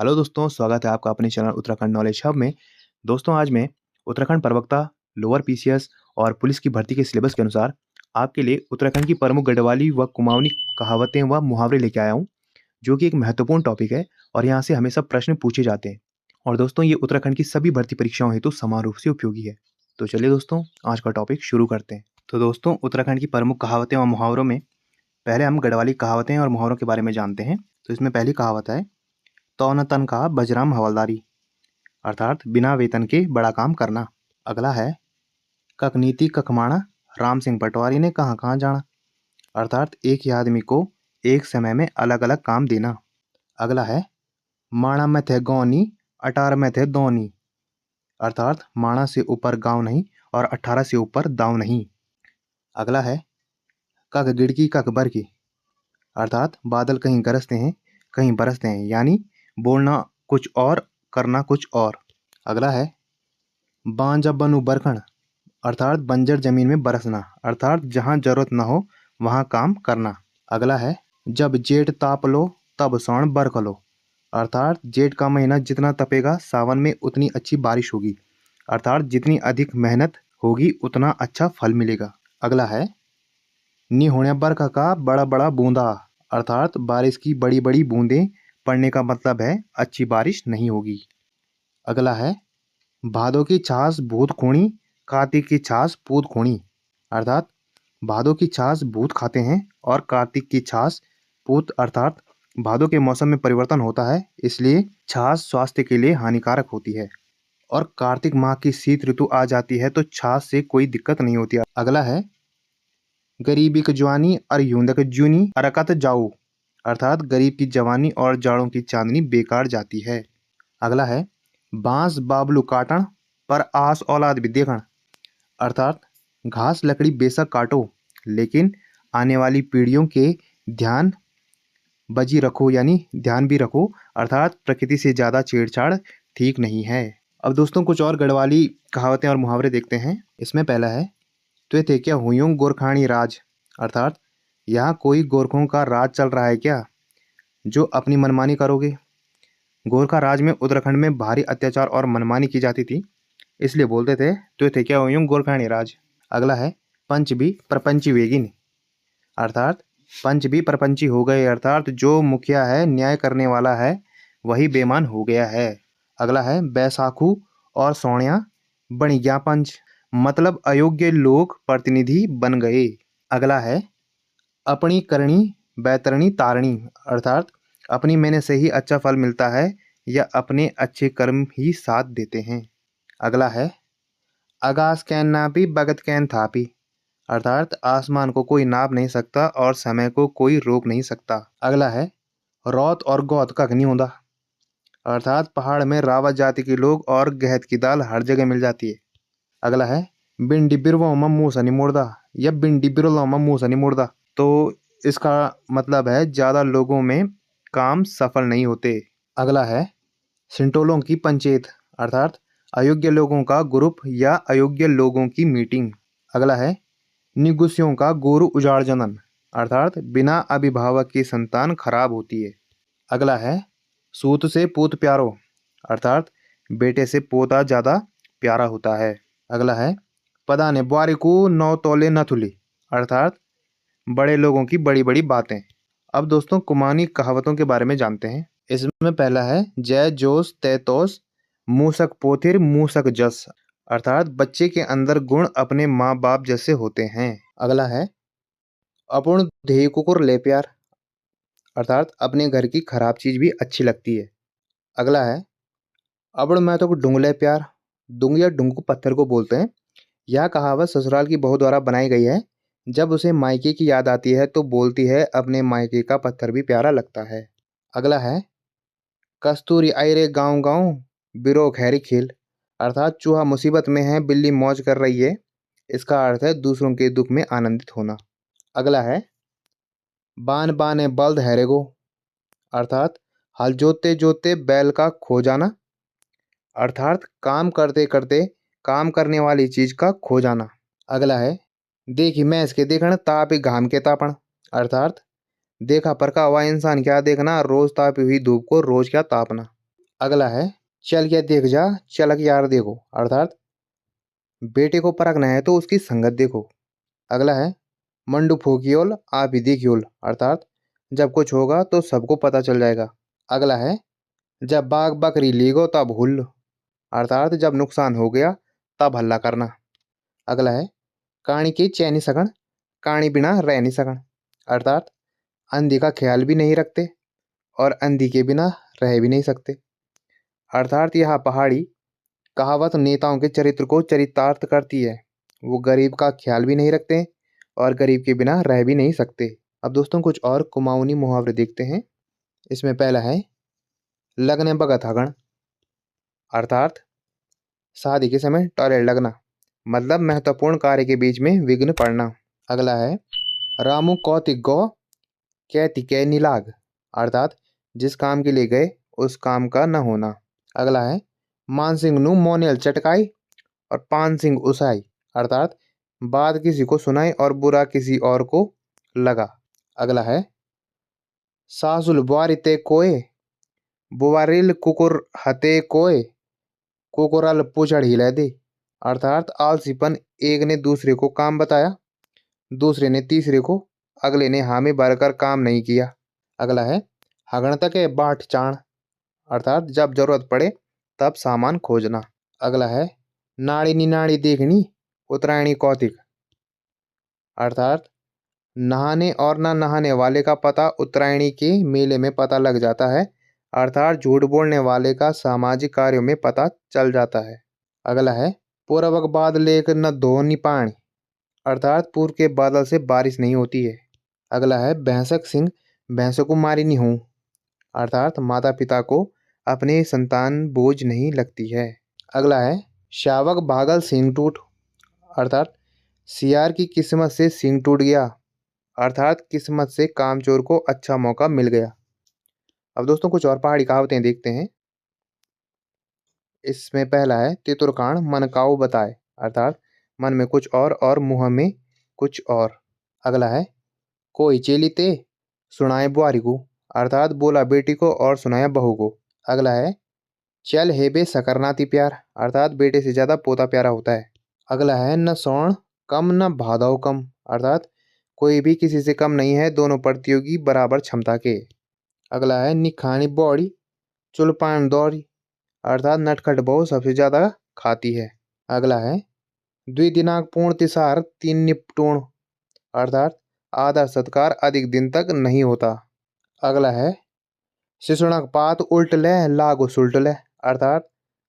Hello दोस्तों, स्वागत है आपका अपने चैनल उत्तराखंड नॉलेज हब में। दोस्तों, आज मैं उत्तराखंड प्रवक्ता, लोअर पीसीएस और पुलिस की भर्ती के सिलेबस के अनुसार आपके लिए उत्तराखंड की प्रमुख गढ़वाली व कुमाऊनी कहावतें व मुहावरे लेके आया हूँ, जो कि एक महत्वपूर्ण टॉपिक है और यहाँ से हमेशा प्रश्न पूछे जाते हैं। और दोस्तों, ये उत्तराखंड की सभी भर्ती परीक्षाओं हेतु समान रूप से उपयोगी है। तो चलिए दोस्तों, आज का टॉपिक शुरू करते हैं। तो दोस्तों, उत्तराखंड की प्रमुख कहावतें व मुहावरों में पहले हम गढ़वाली कहावतें और मुहावरों के बारे में जानते हैं। तो इसमें पहली कहावत है, "तौ न तन का बजराम हवलदारी", अर्थात बिना वेतन के बड़ा काम करना। अगला है, "कक नीति कक माणा, राम सिंह पटवारी ने कहाँ कहाँ जाना", अर्थात एक ही आदमी को एक समय में अलग अलग काम देना। अगला है, "माणा में थे गाँव नी, 18 में थे दौ नी", अर्थात माणा से ऊपर गांव नहीं और 18 से ऊपर दाव नहीं। अगला है, "कक गिड़की कक बरकी", अर्थात बादल कहीं गरजते हैं कहीं बरसते हैं, यानी बोलना कुछ और करना कुछ और। अगला है, "बांजा बनु बरखण", अर्थात बंजर जमीन में बरसना, अर्थात जहाँ जरूरत ना हो वहाँ काम करना। अगला है, "जब जेठ ताप लो तब सावन बरख लो", अर्थात जेठ का महीना जितना तपेगा सावन में उतनी अच्छी बारिश होगी, अर्थात जितनी अधिक मेहनत होगी उतना अच्छा फल मिलेगा। अगला है, "नी होने बरखा का बड़ा बड़ा बूंदा", अर्थात बारिश की बड़ी बड़ी बूंदें पड़ने का मतलब है अच्छी बारिश नहीं होगी। अगला है, "भादो की छाछ भूत खूणी, कार्तिक की छाछ पूत खूणी", अर्थात भादो की छाछ भूत खाते हैं और कार्तिक की छाछ पूत, अर्थात भादो के मौसम में परिवर्तन होता है, इसलिए छाछ स्वास्थ्य के लिए हानिकारक होती है। और कार्तिक माह की शीत ऋतु आ जाती है तो छाछ से कोई दिक्कत नहीं होती। अगला है, "गरीबी की जवानी और यूंदक जूनी अरकत जाऊ", अर्थात गरीब की जवानी और जाड़ों की चांदनी बेकार जाती है। अगला है, "बांस बाबलू काटण पर आस औलाद भी देखण", अर्थात घास लकड़ी बेशक काटो लेकिन आने वाली पीढ़ियों के ध्यान बजी रखो, यानी ध्यान भी रखो, अर्थात प्रकृति से ज्यादा छेड़छाड़ ठीक नहीं है। अब दोस्तों, कुछ और गढ़वाली कहावतें और मुहावरे देखते हैं। इसमें पहला है, "त्वे थे क्या हुयूं गोरखानी राज", अर्थात यहाँ कोई गोरखों का राज चल रहा है क्या, जो अपनी मनमानी करोगे। गोरखा राज में उत्तराखंड में भारी अत्याचार और मनमानी की जाती थी, इसलिए बोलते थे तो थे क्या हुयूं गोरखानी राज। अगला है, "पंच भी प्रपंची वेगिन", अर्थात पंच भी प्रपंची हो गए, अर्थात जो मुखिया है, न्याय करने वाला है, वही बेईमान हो गया है। अगला है, "बैसाखू और सोनिया बनी गया पंच", मतलब अयोग्य लोग प्रतिनिधि बन गए। अगला है, "अपनी करनी बैतरणी तारणी", अर्थात अपनी मेहनत से ही अच्छा फल मिलता है या अपने अच्छे कर्म ही साथ देते हैं। अगला है, "आकाश कैन नापी बगत कैन थापी", अर्थात आसमान को कोई नाप नहीं सकता और समय को कोई रोक नहीं सकता। अगला है, "रौत और गौत कख नहीं होता", अर्थात पहाड़ में रावत जाति के लोग और गहत की दाल हर जगह मिल जाती है। अगला है, "बिंडी बिरवा में मुंह से नहीं मुड़दा" या "बिंडी बिरला में मुंह से नहीं मुड़दा", तो इसका मतलब है ज्यादा लोगों में काम सफल नहीं होते। अगला है, "सिंटोलों की पंचायत", अर्थात अयोग्य लोगों का ग्रुप या अयोग्य लोगों की मीटिंग। अगला है, "निगुस्यों का गोरु उजाड़ जनन", अर्थात बिना अभिभावक की संतान खराब होती है। अगला है, "सूत से पूत प्यारो", अर्थात बेटे से पोता ज्यादा प्यारा होता है। अगला है, "पदा ने बुआरी को 9 तोले नथुली", अर्थात बड़े लोगों की बड़ी बड़ी बातें। अब दोस्तों, कुमाऊनी कहावतों के बारे में जानते हैं। इसमें पहला है, "जय जोश तय तोस, मूसक पोथिर मूसक जस", अर्थात बच्चे के अंदर गुण अपने माँ बाप जैसे होते हैं। अगला है, "अपूर्ण ध्येय कुकुर ले प्यार", अर्थात अपने घर की खराब चीज भी अच्छी लगती है। अगला है, "अबड़ मैं तो डुंगले प्यार", डुंग या डुंगू पत्थर को बोलते हैं। यह कहावत ससुराल की बहू द्वारा बनाई गई है। जब उसे मायके की याद आती है तो बोलती है, अपने मायके का पत्थर भी प्यारा लगता है। अगला है, "कस्तूरी आई रे गाँव गाँव, बिरो खैरी खेल", अर्थात चूहा मुसीबत में है, बिल्ली मौज कर रही है। इसका अर्थ है दूसरों के दुख में आनंदित होना। अगला है, "बान बाने बल्द हैरेगो", अर्थात हल जोतते जोतते बैल का खो जाना, अर्थात काम करते करते काम करने वाली चीज का खो जाना। अगला है, "देखी मैं इसके देखण ताप घाम के तापण", अर्थात देखा परखा हुआ इंसान क्या देखना, रोज तापी हुई धूप को रोज क्या तापना। अगला है चल के देख जा चलक यार देखो, अर्थात बेटे को परखना है तो उसकी संगत देखो। अगला है मंडू फोकियोल आप ही देखियोल, अर्थात जब कुछ होगा तो सबको पता चल जाएगा। अगला है जब बाघ बकरी लीगो तब हुल्ल, अर्थात जब नुकसान हो गया तब हल्ला करना। अगला है काणी की चैनी सकण, काणी बिना रह नहीं सकण, अर्थात अंधी का ख्याल भी नहीं रखते और अंधी के बिना रह भी नहीं सकते। अर्थात यह पहाड़ी कहावत नेताओं के चरित्र को चरितार्थ करती है। वो गरीब का ख्याल भी नहीं रखते और गरीब के बिना रह भी नहीं सकते। अब दोस्तों कुछ और कुमाऊनी मुहावरे देखते हैं। इसमें पहला है लगने बगत हगण, अर्थात शादी के समय टॉयलेट लगना, मतलब महत्वपूर्ण कार्य के बीच में विघ्न पड़ना। अगला है रामू कौतिक गौ कैति कै निलाग, अर्थात जिस काम के लिए गए उस काम का न होना। अगला है मान सिंह नु मोनियल चटकाई और पान सिंह उसाई, अर्थात बात किसी को सुनाई और बुरा किसी और को लगा। अगला है सासुल बुआरी ते कोय बुआरिल कुकुर हते कोय कुकुरल पूछड़ हिला दे, अर्थात आलसीपन एक ने दूसरे को काम बताया, दूसरे ने तीसरे को, अगले ने हामी भरकर काम नहीं किया। अगला है हगण तक बाट चाण, अर्थात जब जरूरत पड़े तब सामान खोजना। अगला है नाड़ी निनाड़ी देखनी उत्तरायणी कौतिक, अर्थात नहाने और न नहाने वाले का पता उत्तरायणी के मेले में पता लग जाता है, अर्थात झूठ बोलने वाले का सामाजिक कार्यों में पता चल जाता है। अगला है पूर्वक बादल एक न धो नि पानी, अर्थात पूर्व के बादल से बारिश नहीं होती है। अगला है भैंसक सिंह भैंसों को मारी नहीं हूं, अर्थात माता पिता को अपनी संतान बोझ नहीं लगती है। अगला है शावक भागल सिंह टूट, अर्थात सियार की किस्मत से सिंह टूट गया, अर्थात किस्मत से कामचोर को अच्छा मौका मिल गया। अब दोस्तों कुछ और पहाड़ी कहावतें देखते हैं। इसमें पहला है तितुरकांड मन काऊ बताए, अर्थात मन में कुछ और मुंह में कुछ और। अगला है कोई चेली ते सुनाए बुआरी को, अर्थात बोला बेटी को और सुनाया बहू को। अगला है चल हे बे सकरनाती प्यार, अर्थात बेटे से ज्यादा पोता प्यारा होता है। अगला है न सौण कम न भादव कम, अर्थात कोई भी किसी से कम नहीं है, दोनों प्रतियोगी बराबर क्षमता के। अगला है निखानी बौड़ी चुलपान दौड़ी, अर्थात नटखट बहू सबसे ज्यादा खाती है। अगला है द्विदिनाक पूर्ण तिसार तीन निपटूण, अर्थात आदर सत्कार अधिक दिन तक नहीं होता। अगला है शिशुणक पात उल्ट ले लागो सुल्ट ले, अर्थात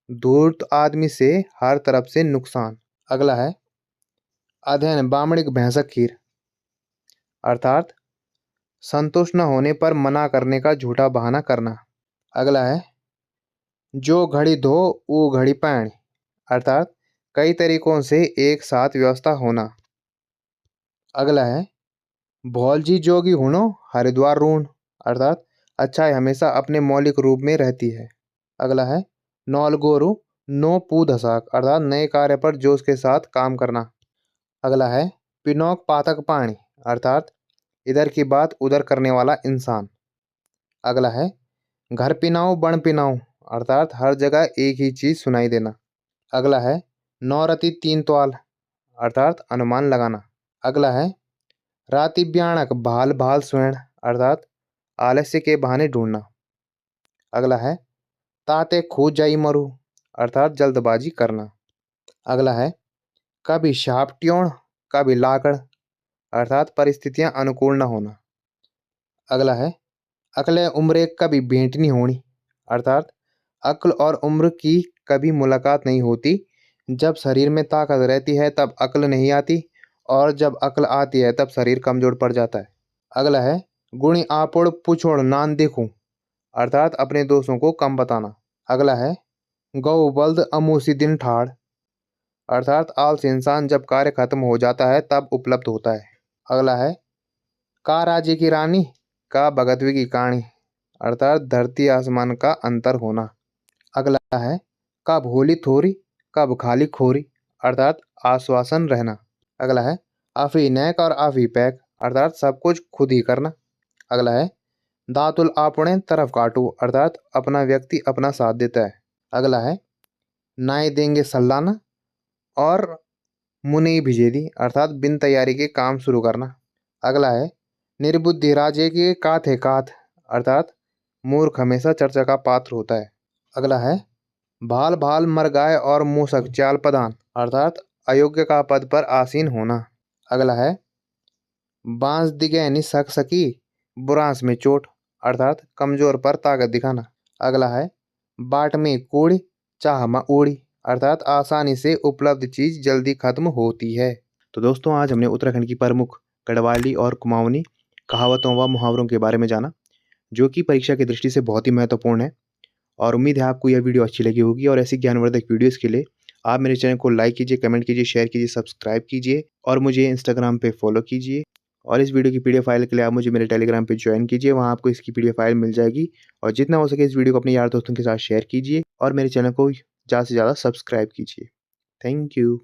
धूर्त आदमी से हर तरफ से नुकसान। अगला है अध्ययन बामणिक भैंसक खीर, अर्थात संतुष्ट न होने पर मना करने का झूठा बहाना करना। अगला है जो घड़ी धो वो घड़ी पैण, अर्थात कई तरीकों से एक साथ व्यवस्था होना। अगला है भौलजी जोगी हुनो हरिद्वार रून, अर्थात अच्छाई हमेशा अपने मौलिक रूप में रहती है। अगला है नौल गोरु नो पू धसाक, अर्थात नए कार्य पर जोश के साथ काम करना। अगला है पिनौक पातक पाणी, अर्थात इधर की बात उधर करने वाला इंसान। अगला है घर पिनाओ बण पिनाओ, अर्थात हर जगह एक ही चीज सुनाई देना। अगला है नौरति तीन तोल, अर्थात अनुमान लगाना। अगला है राति ब्याणक भाल भाल स्वयं, अर्थात आलस्य के बहाने ढूंढना। अगला है ताते खो जाई मरु, अर्थात जल्दबाजी करना। अगला है कभी शाप ट्योण कभी लाकड़, अर्थात परिस्थितियां अनुकूल न होना। अगला है अकले उम्र कभी भेंट नहीं होनी, अर्थात अक्ल और उम्र की कभी मुलाकात नहीं होती। जब शरीर में ताकत रहती है तब अक्ल नहीं आती और जब अक्ल आती है तब शरीर कमजोर पड़ जाता है। अगला है गुणी आपोड़ पुछोड़ नान देखूं, अर्थात अपने दोस्तों को कम बताना। अगला है गौ बल्द अमूसी दिन ठाड़, अर्थात आलसी इंसान जब कार्य खत्म हो जाता है तब उपलब्ध होता है। अगला है का राजे की रानी का भगतवी की कहानी, अर्थात धरती आसमान का अंतर होना। अगला है कब होली थोरी कब खाली खोरी, अर्थात आश्वासन रहना। अगला है आफी नैक और आफी पैक, अर्थात सब कुछ खुद ही करना। अगला है दातुल आपने तरफ काटू अर्थात अपना व्यक्ति अपना साथ देता है। अगला है नाई देंगे सल्लाना और मुनि भिजेदी अर्थात बिन तैयारी के काम शुरू करना। अगला है निर्बुद्धि राजे के कात है कात अर्थात मूर्ख हमेशा चर्चा का पात्र होता है। अगला है भाल भाल मर गाय और मूसक चाल प्रदान अर्थात अयोग्य का पद पर आसीन होना। अगला है बांस दिगैनी सक सकी बुरांस में चोट अर्थात कमजोर पर ताकत दिखाना। अगला है बाट में कूड़ी चाह में उड़ी अर्थात आसानी से उपलब्ध चीज जल्दी खत्म होती है। तो दोस्तों आज हमने उत्तराखंड की प्रमुख गढ़वाली और कुमाऊनी कहावतों व मुहावरों के बारे में जाना, जो कि परीक्षा की दृष्टि से बहुत ही महत्वपूर्ण है। और उम्मीद है आपको यह वीडियो अच्छी लगी होगी। और ऐसी ज्ञानवर्धक वीडियोस के लिए आप मेरे चैनल को लाइक कीजिए, कमेंट कीजिए, शेयर कीजिए, सब्सक्राइब कीजिए और मुझे इंस्टाग्राम पे फॉलो कीजिए। और इस वीडियो की पीडीएफ फाइल के लिए आप मुझे मेरे टेलीग्राम पे ज्वाइन कीजिए, वहाँ आपको इसकी पीडीएफ फाइल मिल जाएगी। और जितना हो सके इस वीडियो को अपने यार दोस्तों के साथ शेयर कीजिए और मेरे चैनल को ज़्यादा से ज़्यादा सब्सक्राइब कीजिए। Thank you.